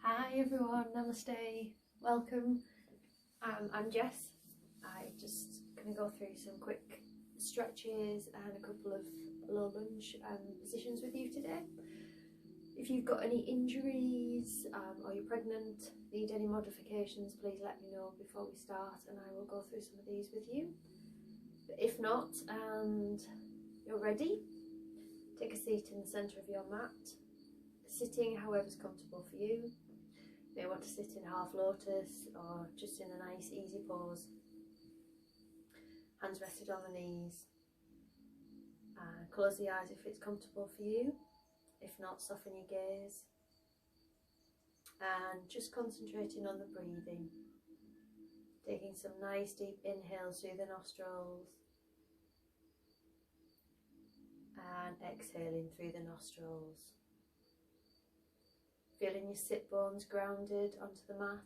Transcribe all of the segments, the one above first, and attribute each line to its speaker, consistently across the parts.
Speaker 1: Hi everyone, namaste, welcome. I'm Jess. I'm just going to go through some quick stretches and a couple of low lunge positions with you today. If you've got any injuries or you're pregnant, need any modifications, please let me know before we start and I will go through some of these with you. But if not and you're ready, take a seat in the centre of your mat, sitting however's comfortable for you. You may want to sit in half lotus or just in a nice easy pose. Hands rested on the knees. Close the eyes if it's comfortable for you. If not, soften your gaze. And just concentrating on the breathing. Taking some nice deep inhales through the nostrils. And exhaling through the nostrils. Feeling your sit bones grounded onto the mat.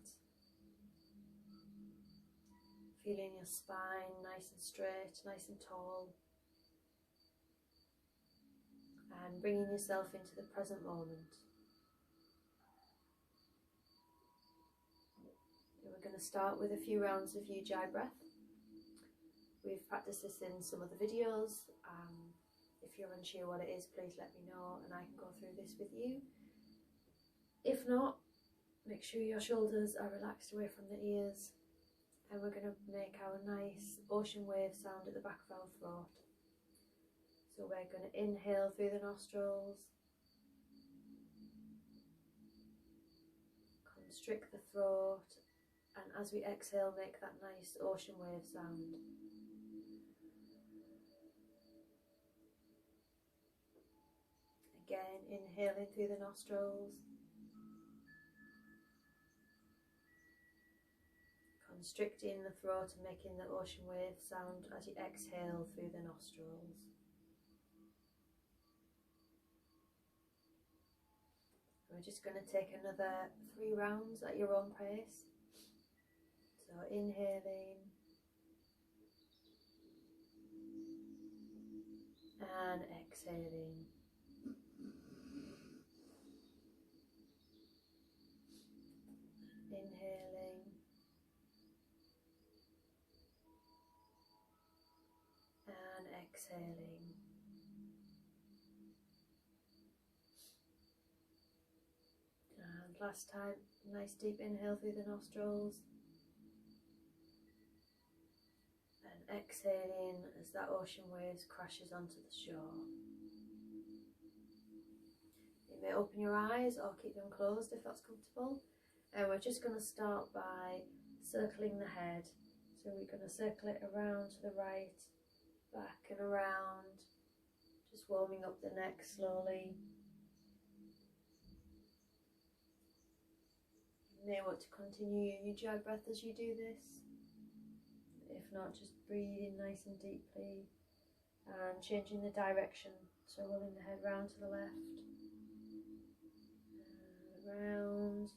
Speaker 1: Feeling your spine nice and straight, nice and tall. And bringing yourself into the present moment. And we're going to start with a few rounds of Ujjayi breath. We've practiced this in some other videos. If you're unsure what it is, please let me know and I can go through this with you. If not, make sure your shoulders are relaxed away from the ears, and we're going to make our nice ocean wave sound at the back of our throat. So we're going to inhale through the nostrils, constrict the throat, and as we exhale make that nice ocean wave sound. Again, inhaling through the nostrils, constricting the throat and making the ocean wave sound as you exhale through the nostrils. We're just going to take another 3 rounds at your own pace. So inhaling and exhaling. Inhaling and exhaling. And last time, nice deep inhale through the nostrils and exhaling as that ocean waves crashes onto the shore. You may open your eyes or keep them closed if that's comfortable. And we're just going to start by circling the head. So we're going to circle it around to the right, back and around, just warming up the neck slowly. You may want to continue your Ujjayi breath as you do this. If not, just breathing nice and deeply and changing the direction. So rolling the head round to the left, and around,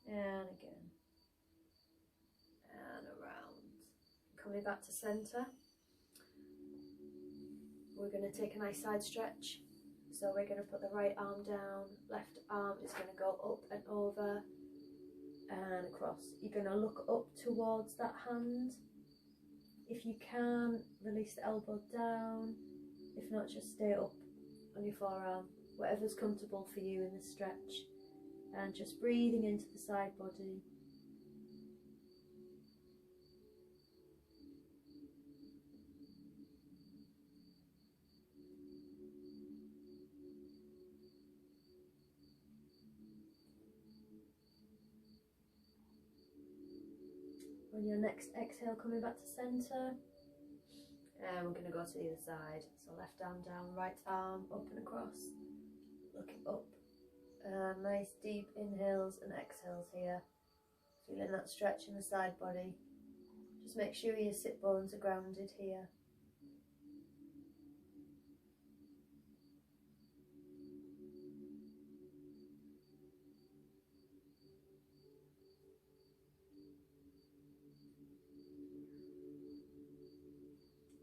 Speaker 1: and again, and around. Coming back to centre, we're going to take a nice side stretch. So we're going to put the right arm down, left arm is going to go up and over and across. You're going to look up towards that hand. If you can, release the elbow down. If not, just stay up on your forearm, whatever's comfortable for you in the stretch. And just breathing into the side body. On your next exhale, coming back to centre, and we're going to go to the other side. So left arm down, right arm up and across, looking up. Nice deep inhales and exhales here. Feeling that stretch in the side body. Just make sure your sit bones are grounded here.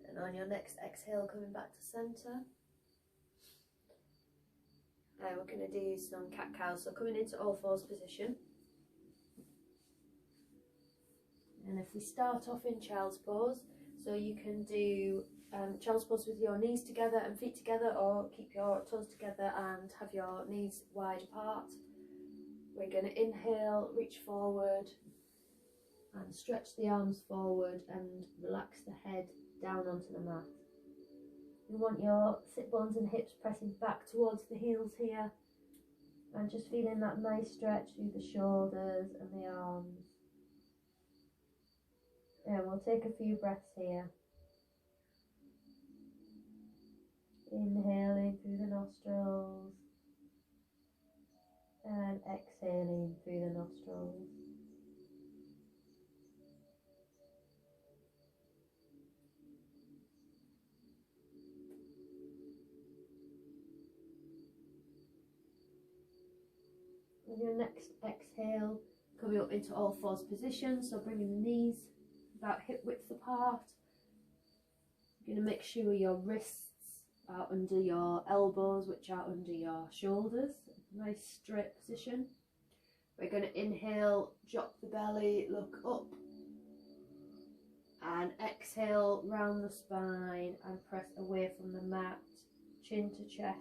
Speaker 1: And on your next exhale, coming back to centre. We're going to do some cat-cow, so coming into all fours position. And if we start off in child's pose, so you can do child's pose with your knees together and feet together, or keep your toes together and have your knees wide apart. We're going to inhale, reach forward and stretch the arms forward and relax the head down onto the mat. You want your sit bones and hips pressing back towards the heels here, and just feeling that nice stretch through the shoulders and the arms. And we'll take a few breaths here. Inhaling through the nostrils and exhaling through the nostrils. With your next exhale, coming up into all fours position, so bringing the knees about hip width apart. You're going to make sure your wrists are under your elbows, which are under your shoulders. Nice straight position. We're going to inhale, drop the belly, look up, and exhale, round the spine and press away from the mat, chin to chest.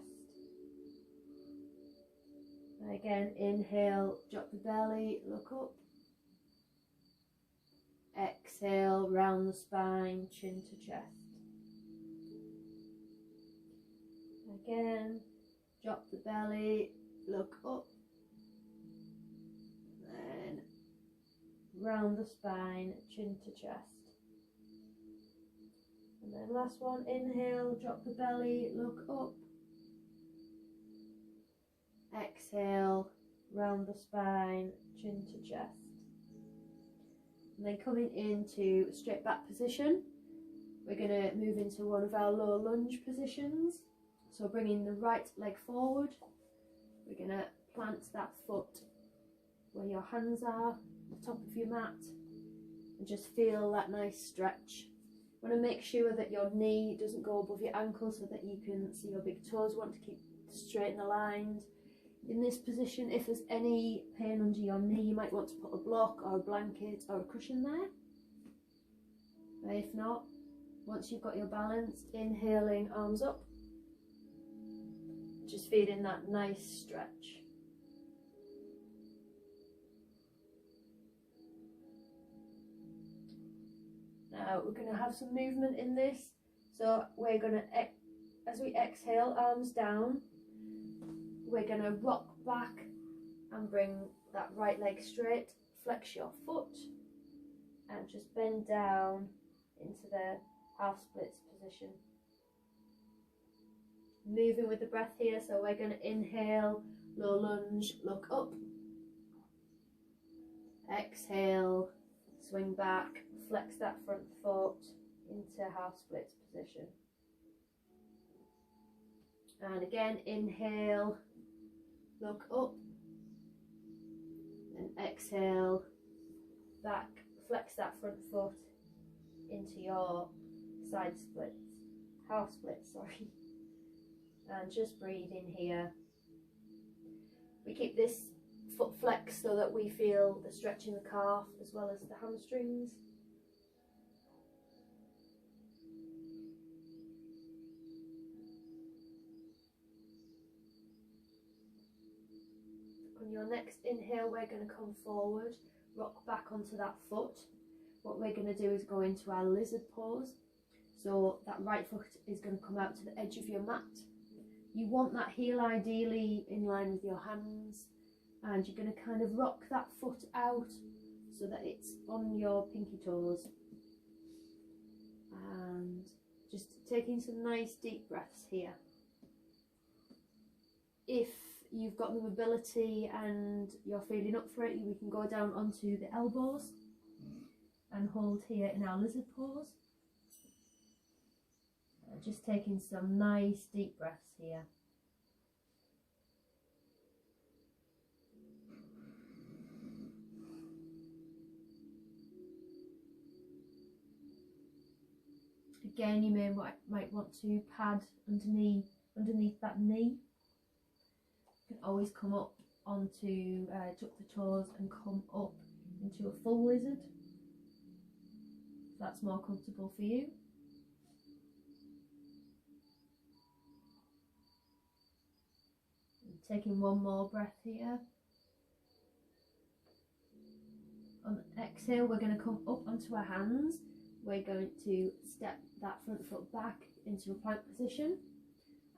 Speaker 1: And again, inhale, drop the belly, look up. Exhale, round the spine, chin to chest. Again, drop the belly, look up. Then round the spine, chin to chest. And then last one, inhale, drop the belly, look up. Exhale, round the spine, chin to chest. And then coming into straight back position, we're going to move into one of our low lunge positions. So bringing the right leg forward, we're going to plant that foot where your hands are, the top of your mat, and just feel that nice stretch. You want to make sure that your knee doesn't go above your ankle so that you can see your big toes. You want to keep straight and aligned. In this position, if there's any pain under your knee, you might want to put a block or a blanket or a cushion there. But if not, once you've got your balance, inhaling, arms up. Just feeling that nice stretch. Now we're going to have some movement in this. So we're going to, as we exhale, arms down, we're going to rock back and bring that right leg straight, flex your foot and just bend down into the half splits position. Moving with the breath here, so we're going to inhale, low lunge, look up. Exhale, swing back, flex that front foot into half splits position. And again, inhale, look up. And exhale, back, flex that front foot into your side splits, half splits, sorry. And just breathe in here. We keep this foot flexed so that we feel the stretch in the calf as well as the hamstrings. On your next inhale, we're going to come forward, rock back onto that foot. What we're going to do is go into our lizard pose. So that right foot is going to come out to the edge of your mat. You want that heel ideally in line with your hands, and you're going to kind of rock that foot out so that it's on your pinky toes. And just taking some nice deep breaths here. If you've got the mobility and you're feeling up for it, we can go down onto the elbows and hold here in our lizard pose. Just taking some nice deep breaths here. Again, you might want to pad underneath that knee. can always come up onto, tuck the toes and come up into a full lizard. If that's more comfortable for you. And taking one more breath here. On the exhale, we're going to come up onto our hands. We're going to step that front foot back into a plank position,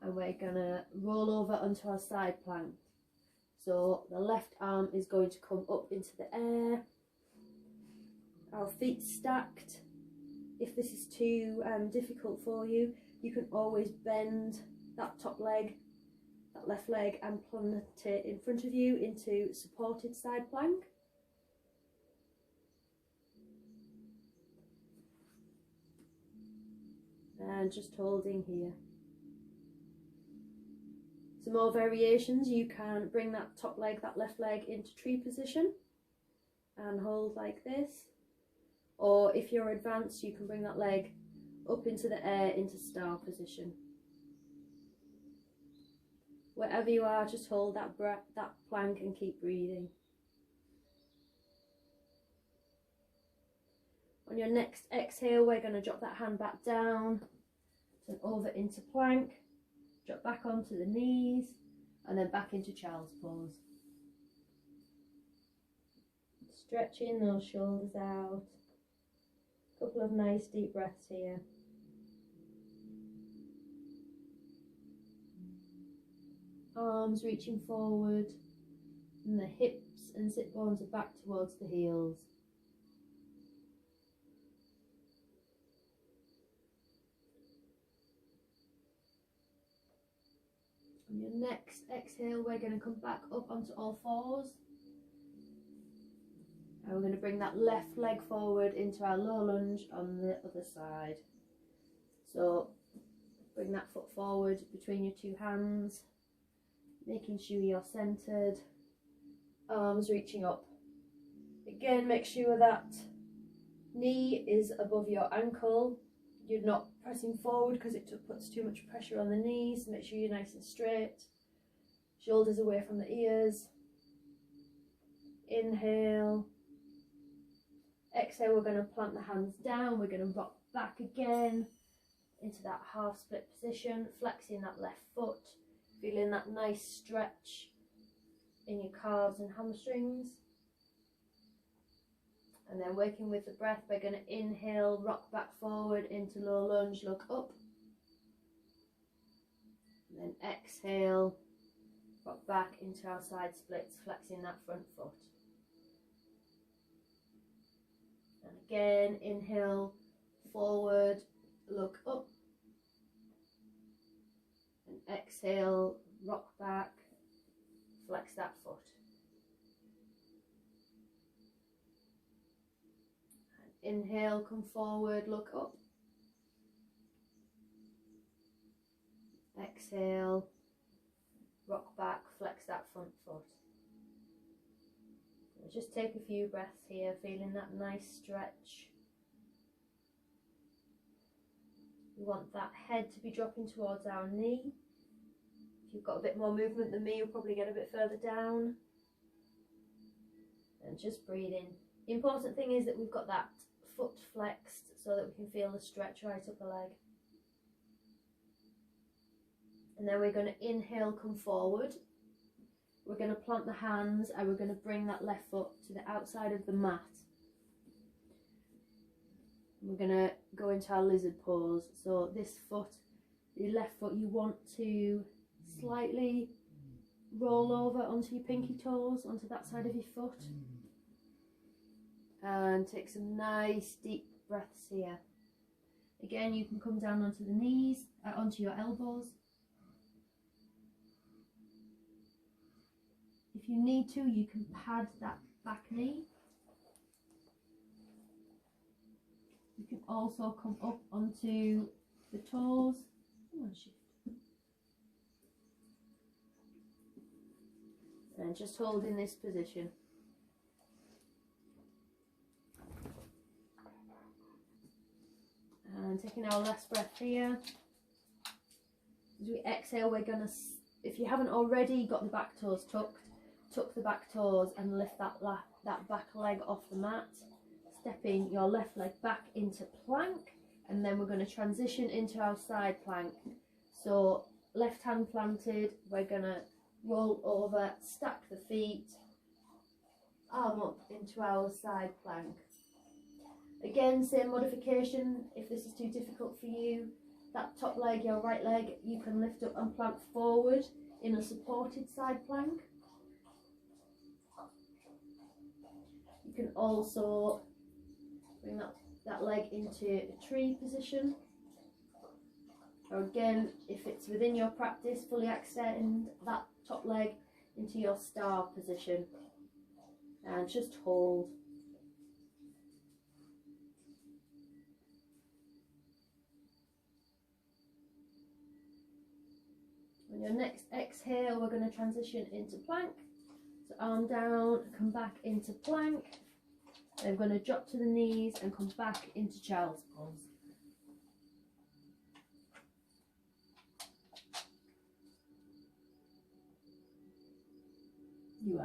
Speaker 1: and we're going to roll over onto our side plank. So the left arm is going to come up into the air, our feet stacked. If this is too difficult for you, you can always bend that top leg, that left leg, and plant it in front of you into supported side plank. And just holding here. Some more variations, you can bring that top leg, that left leg into tree position and hold like this. Or if you're advanced, you can bring that leg up into the air into star position. Wherever you are, just hold that breath, that plank, and keep breathing. On your next exhale, we're going to drop that hand back down and over into plank, drop back onto the knees, and then back into child's pose. Stretching those shoulders out. A couple of nice deep breaths here. Arms reaching forward, and the hips and sit bones are back towards the heels. On your next exhale, we're going to come back up onto all fours. And we're going to bring that left leg forward into our low lunge on the other side. So bring that foot forward between your two hands, making sure you're centered, arms reaching up. Again, make sure that knee is above your ankle. You're not pressing forward because it puts too much pressure on the knees. Make sure you're nice and straight. Shoulders away from the ears. Inhale. Exhale, we're going to plant the hands down. We're going to rock back again into that half split position, flexing that left foot, feeling that nice stretch in your calves and hamstrings. And then working with the breath, we're going to inhale, rock back forward into low lunge, look up. And then exhale, rock back into our side splits, flexing that front foot. And again, inhale, forward, look up. And exhale, rock back, flex that foot. Inhale, come forward, look up. Exhale, rock back, flex that front foot. So just take a few breaths here, feeling that nice stretch. We want that head to be dropping towards our knee. If you've got a bit more movement than me, you'll probably get a bit further down. And just breathing. The important thing is that we've got that foot flexed so that we can feel the stretch right up the leg. And then we're going to inhale, come forward. We're going to plant the hands and we're going to bring that left foot to the outside of the mat. We're going to go into our lizard pose. So this foot, the left foot, you want to slightly roll over onto your pinky toes, onto that side of your foot. And take some nice deep breaths here. Again, you can come down onto the knees, onto your elbows. If you need to, you can pad that back knee. You can also come up onto the toes. And just hold in this position. And taking our last breath here. As we exhale, we're going to if you haven't already got the back toes tucked, tuck the back toes and lift that back leg off the mat, stepping your left leg back into plank, and then we're going to transition into our side plank. So left hand planted, we're going to roll over, stack the feet, arm up into our side plank. Again, same modification. If this is too difficult for you, that top leg, your right leg, you can lift up and plant forward in a supported side plank. You can also bring that leg into a tree position. Or again, if it's within your practice, fully extend that top leg into your star position and just hold. On your next exhale, we're going to transition into plank. So arm down, come back into plank. Then we're going to drop to the knees and come back into child's pose. You are.